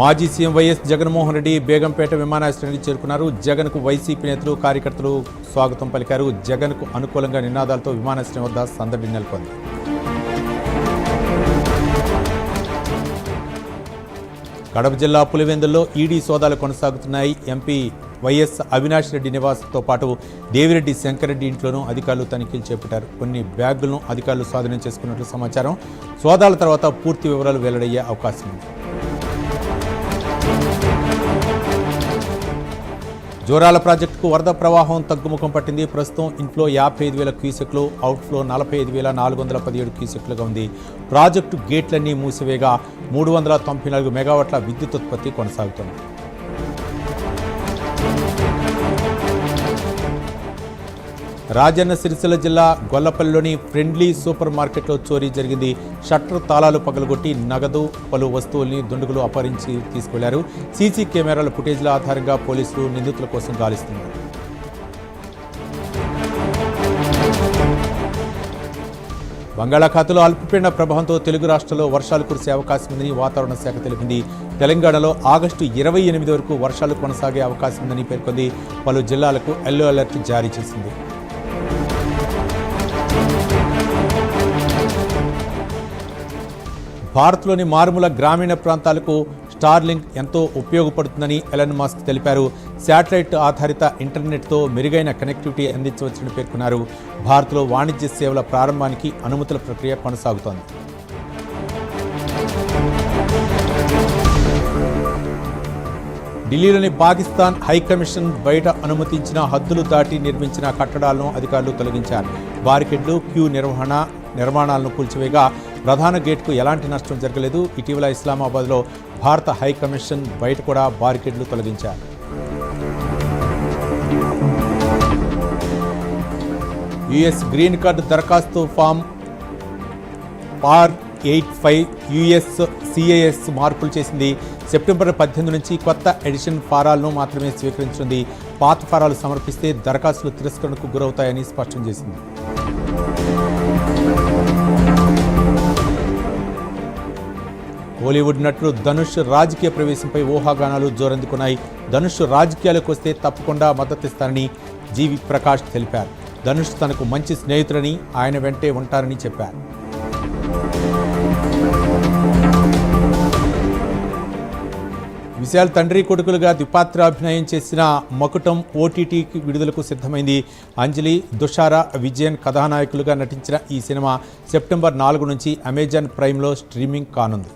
మాజీ CM YS Jaganmohan Reddy Begumpet విమానాశ్రయానికి చేరుకున్నారు. జగన్కు వైసీపీ నేతలు కార్యకర్తలు స్వాగతం పలికారు. జగన్కు అనుకూలంగా నినాదాలతో విమానాశ్రయం వద్ద సందడి నెలకొంది. కడప జిల్లా పులివెందుల్లో ఈడీ సోదాలు కొనసాగుతున్నాయి. ఎంపీ వైఎస్ అవినాష్ రెడ్డి నివాసంతో పాటు దేవిరెడ్డి శంకరెడ్డి ఇంట్లోనూ అధికారులు తనిఖీలు చేపట్టారు. కొన్ని బ్యాగులను అధికారులు స్వాధీనం చేసుకున్నట్లు సమాచారం. సోదాల తర్వాత పూర్తి వివరాలు వెల్లడయ్యే అవకాశం ఉంది. జోరాల ప్రాజెక్టుకు వరద ప్రవాహం తగ్గుముఖం పట్టింది. ప్రస్తుతం ఇన్ఫ్లో 55,000 క్యూసెక్లు, అవుట్ఫ్లో 45,417 క్యూసెక్లుగా ఉంది. ప్రాజెక్టు గేట్లన్నీ మూసివేగా 394 మెగావాట్ల విద్యుత్ ఉత్పత్తి కొనసాగుతోంది. రాజన్న సిరిసిల్ల జిల్లా గొల్లపల్లిలోని ఫ్రెండ్లీ సూపర్ మార్కెట్లో చోరీ జరిగింది. షట్టర్ తాళాలు పగలగొట్టి నగదు, పలు వస్తువుల్ని దుండగులు అపహరించి తీసుకెళ్లారు. సీసీ కెమెరాల ఫుటేజ్ల ఆధారంగా పోలీసులు నిందితుల కోసం గాలిస్తున్నారు. బంగాళాఖాతంలో అల్పపీడన ప్రభావంతో తెలుగు రాష్ట్రాల్లో వర్షాలు కురిసే అవకాశం ఉందని వాతావరణ శాఖ తెలిపింది. తెలంగాణలో ఆగస్టు 28 వరకు వర్షాలు కొనసాగే అవకాశం ఉందని పేర్కొంది. పలు జిల్లాలకు ఎల్లో అలర్ట్ జారీ చేసింది. భారత్లోని మారుమూల గ్రామీణ ప్రాంతాలకు స్టార్లింక్ ఎంతో ఉపయోగపడుతుందని ఎలన్ మస్క్ తెలిపారు. శాటిలైట్ ఆధారిత ఇంటర్నెట్తో మెరుగైన కనెక్టివిటీ అందించవచ్చని పేర్కొన్నారు. భారత్లో వాణిజ్య సేవల ప్రారంభానికి అనుమతుల ప్రక్రియ కొనసాగుతోంది. ఢిల్లీలోని పాకిస్తాన్ హైకమిషన్ బయట అనుమతించిన హద్దులు దాటి నిర్మించిన కట్టడాలను అధికారులు తొలగించారు. బారికేడ్లు, క్యూ నిర్మాణాలను కూల్చివేయగా ప్రధాన గేట్కు ఎలాంటి నష్టం జరగలేదు. ఇటీవల ఇస్లామాబాద్లో భారత హైకమిషన్ బయట కూడా బారికేడ్లు తొలగించారు. యుఎస్ గ్రీన్ కార్డు దరఖాస్తు ఫామ్ పార్ 85 యుఎస్ సిఐఎస్ మార్పులు చేసింది. సెప్టెంబర్ 18 నుంచి కొత్త ఎడిషన్ ఫారాలను మాత్రమే స్వీకరించింది. పాత ఫారాలు సమర్పిస్తే దరఖాస్తులు తిరస్కరణకు గురవుతాయని స్పష్టం చేసింది. బాలీవుడ్ నటుడు ధనుష్ రాజకీయ ప్రవేశంపై ఊహాగానాలు జోరందుకున్నాయి. ధనుష్ రాజకీయాలకు వస్తే తప్పకుండా మద్దతిస్తారని జీవి ప్రకాష్ తెలిపారు. ధనుష్ తనకు మంచి స్నేహితుడని, ఆయన వెంటే ఉంటారని చెప్పారు. విశాల్ తండ్రి కొడుకులుగా ద్విపాత్రాభినయం చేసిన మకుటం ఓటీటీకి విడుదలకు సిద్ధమైంది. అంజలి, దుషారా, విజయన్ కథానాయకులుగా నటించిన ఈ సినిమా సెప్టెంబర్ 4 నుంచి అమెజాన్ ప్రైమ్లో స్ట్రీమింగ్ కానుంది.